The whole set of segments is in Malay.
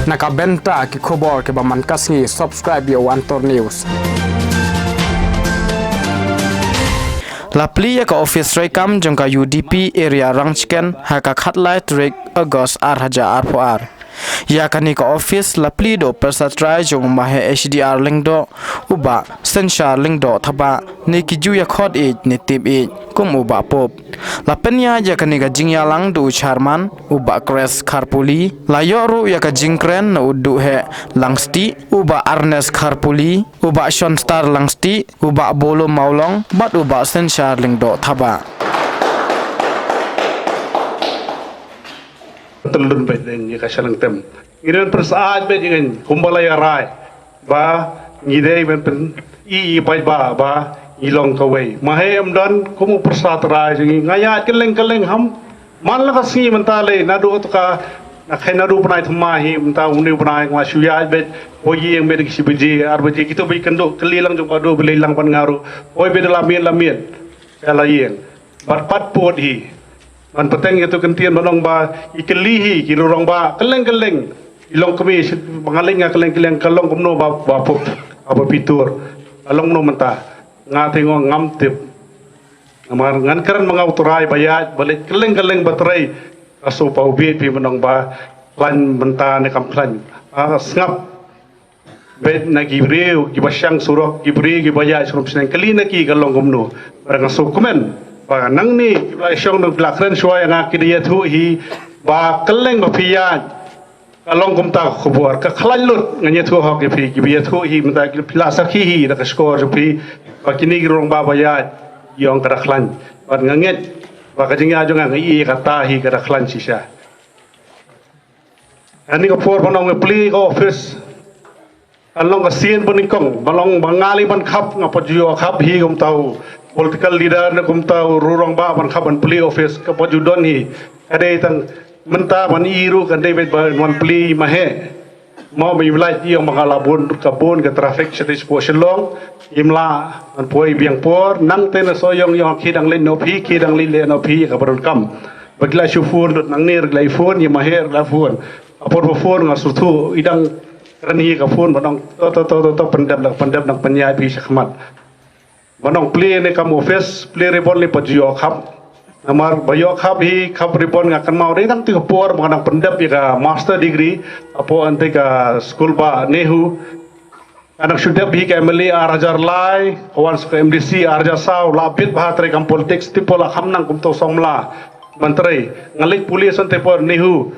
Nakabenta ki khobor ke baman kasngi subscribe yo Antor News. Lapli ka office rekam jangka UDP area Rangchiken haka khatlai trek August arhaja arpoar. Ya kani ka office lapli do persatrai jong mahe HDR lingdo uba sensar lingdo thaba ni ki ju ya khot e ni tip e kum uba pop. Lapenya ya kani ka jingya lang du charman uba crash kharpuli layoru ya ka jingkren na udu he langsti uba arnes kharpuli uba shonstar langsti uba bolo maulong bat uba sensar lingdo thaba. Telun bet ni kasalang tem. Iran persaat bet ingin kumbalai rai. Ba ngidei ben pen I pai ba ilong kawai. Mahai amdan kumu persat rai jingi ngayat keleng ham. Man la kasi mentale nadu tuka nak nadu panai thmahi menta uni panai ngasuya bet oyi yang bet kisibeji arbeji kita be kenduk kelilang jong padu belilang pan ngaru. Oi bet lamian kalayen. Bat pot hi. Man peteng itu kentian manong ba ikelihi kilurong ba keleng ilong kami pangaling keleng kalong kumno ba pop apa pitur along no menta ngatingo ngamtip ngamar ngan karan mga uturay bayat balik keleng baterai aso pa ubit pi manong ba plan menta ne kamplan ngap bet na gibreu gibasyang surok gibri gibaya surup seneng kelina ki kalong kumno barang so kumen ba nang ni isyong ng blakren shwa yang akidiya thu hi ba keleng ba piyan kalong kumta khubor ka khalalut nganya thu hok pi gibiya thu hi mata pila sakhi hi da skor pi ba kini girong ba bayat yong kada khlan ba nganget ba kajinga jong ngai kata hi kada khlan sisa ani ko for banong pli office along ka sien bonikong balong bangali ban khap ngapajio khap hi kum tau political leader na kumtaw rurong ba ban khaban pli office ka pajudon hi ade tang menta ban iru kan David ban pli mahe mo mi lai yung mga labon kabon ka traffic sa disposition long imla an poi biang por nang ten so yung khidang len no phi khidang len no phi ka baron kam bagla shufur nang ner glai phone y maher la phone apor phone nga surtu idang rani ka phone banong to pendap nang panyai pi sakmat manong play ne kam office play report le pajio khap amar bayo khap hi khap report nga kan mau re tang tu por manang pendap ya master degree apo ante ka school ba nehu anak sudah bi ka MLA arajar lai kawan ka MDC arajar sau labit bahatre kam politics tipola khamnang kum to somla menteri ngalik police ante por nehu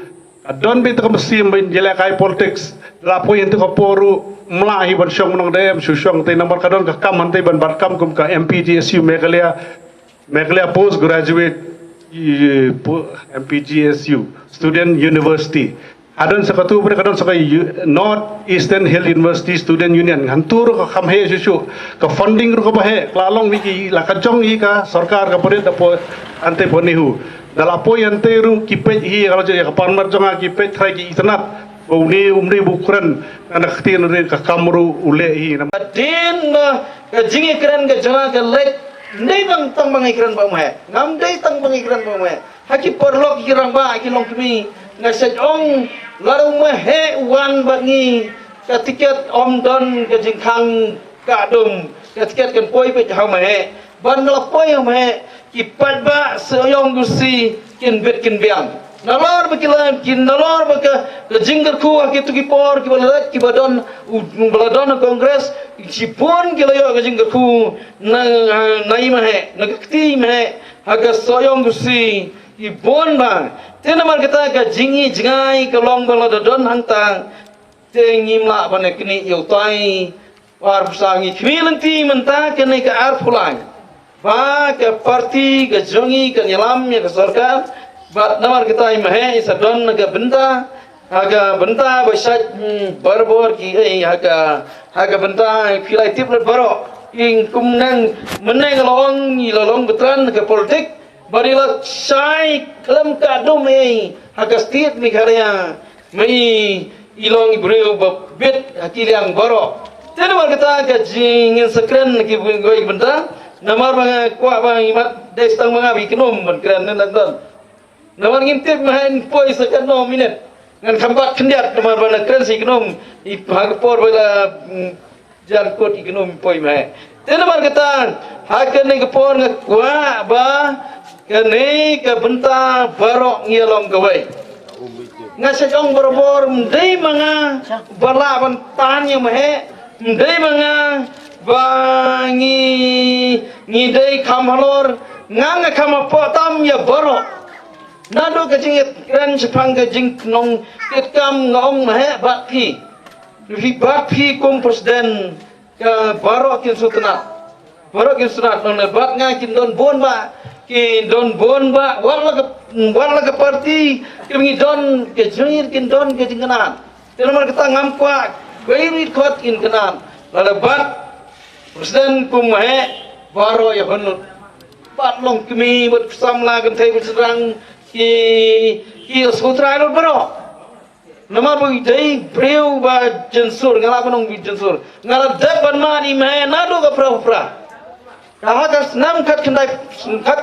don bi to kam sim bin jela kai politics lapo ente ka poru melahi ban syong nong dem susong te nomor kadon ka kam ante ban barkam kum ka MPGSU Meghalaya postgraduate MPGSU student university adon sakatu ber kadon sakai North Eastern Hill University student union hantur ka khamhe susu ka funding ru ka bahe lalong miki la kajong hi ka sarkar ka pore dapo ante ponihu dalapo ante ru kipet hi kalau je ka parmar jonga kipet khai ki internet umri bukuran anak tin rin ka kamru ule hi din ka jingi kran ka jana ka lek nei bang tang bang ikran ba me ngam dei tang bang ikran ba me haki perlok kirang ba ki long kmi nga sajong laru me he wan bangi ka tiket om don ka jingkhang ka dum ka tiket kan poi pe ha me ban la poi me ki pat ba soyong gusi kin bet kin biang nalor bakilan kin nalor baka jinggar ku akitu ki por ki balat ki baladon kongres si pon ki layo ka jinggar ku na nai mahe nagti mahe haga soyong gusi i bon ba tenamar kita ka jingi jingai ka long baladon hantang tengimla bane kini yotai war pusangi kwilanti menta kene ka arpulai ba ka parti ka jongi ka nyalam ya ka sarkar bat namar kita imahe isadon naga benda basat barbor ki haga benda pilai tip baro ing kumnang meneng lolong betran ke politik barila sai kelam kadum haga state Meghalaya mai ilong ibreu bet hakiliang baro tenamar kita ka jingin sekren ki goi benda namar mga kwa bang imat destang mga bikinom ban kran nan Naman ngintip mahan poi sa kano minute ngan kambat kendiat nama bana keren si gnum I bhagpor bala jan kot I gnum poi me tena mar kata hakan ni kapor ngakwa ba kene ka benta barok ngialong kawai ngasajong berbor mdei manga bala ban tanya mehe mdei manga bangi ngidei kamhalor nganga kamapotam ya barok nado kajing keren sepang kajing nong ketkam ngong mehe bat pi kum presiden ke barok kin sultanat nong bat nga kin don bon ba warla ke parti kami don ke jengir kin don ke jingkanan tenomar kita ngamkwa bairit khot kin kanan lalu bat presiden kum mehe baro ya honut bat long kami bat samla kan thai berserang ki sutra lo baro nama bagi dai breu ba jensur ngala banong bi jensur ngala depan mani mehe nado ka pra Hakas nam kat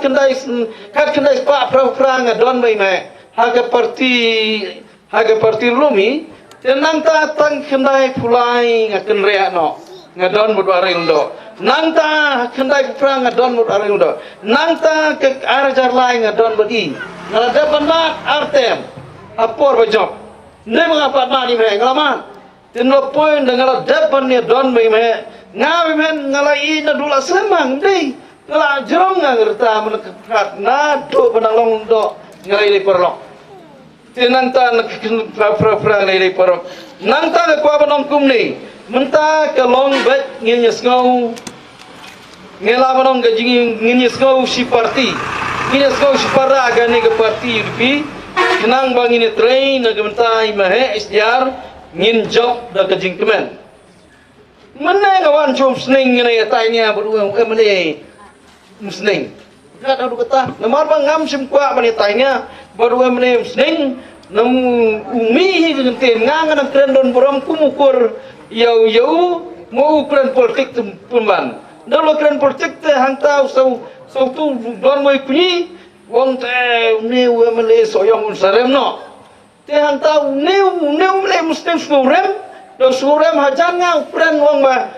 kendai pa pra ngadon bai me haga parti lumi tenang ta tang kendai pulai ngaken rea no ngadon mudwaring do nang ta kendai pra ngadon mudwaring do nang ta ke arajar lai ngadon bagi ngada banmat artem apor bajop ne mengapa mani me ngalaman tenlo point ngala depan ni don bai me ngawi men ngalai na dula semang dei ngala jerong ngerta menekat na do penalong do ngalai perlok tenang ta nak fra ngalai perlok nang ta ko banong kum ni menta ke long bet nginyes ngau ngela banong gajing nginyes ngau si parti nginyes ngau si para gani ke parti UDP kenang bang ini train na gementa imahe SDR ngin job da gajing kemen mana kawan cum sning ni tanya berdua mene sning kat ada kata namar bang ngam sim kwa mene tanya berdua mene sning nam umi ngenten ngang nang keren don borom kumukur yau mau keren politik pemban dalo keren politik te hang tau so tu don moi kunyi wong te ne mene soyong sarem no te hang tau ne mene muslim surem do surem hajan nga pren wong ba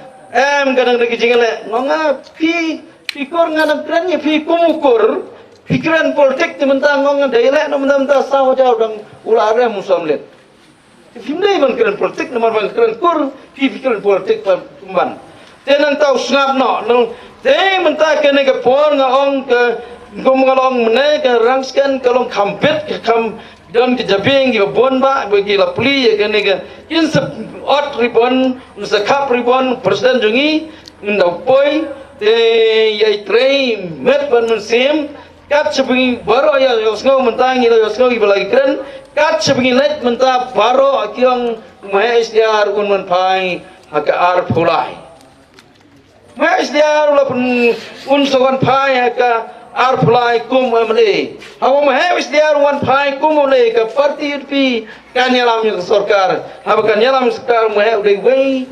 kadang lagi jingale ngonga pi kor nga pren ya pi kumukur pikiran politik mentang ngong daile no mentang saw jauh dang ulare musomlet himdai ban keren politik nomor ban keren kur pikiran politik pemban tenang tau snap no te mentang kene ke por nga ong ke ngomong mene ke rangsken kalong kampet ke kam dan kejabing ke bon ba bagi la pli ya kene ke kin se ot ribon se kap ribon presiden jungi ndau poi te yai trei met ban musim kat sebengi baro ya yosngau mentang ila yosngau ibalagi keren kat sebengi let menta baro akiong mahe SDR un pai haka ar pulai mahe SDR la un sogan pai haka ar pulai kum amle hawa mahe SDR un pai kum amle ka parti UDP kanyalam sarkar haba kanyalam sarkar mahe udai wei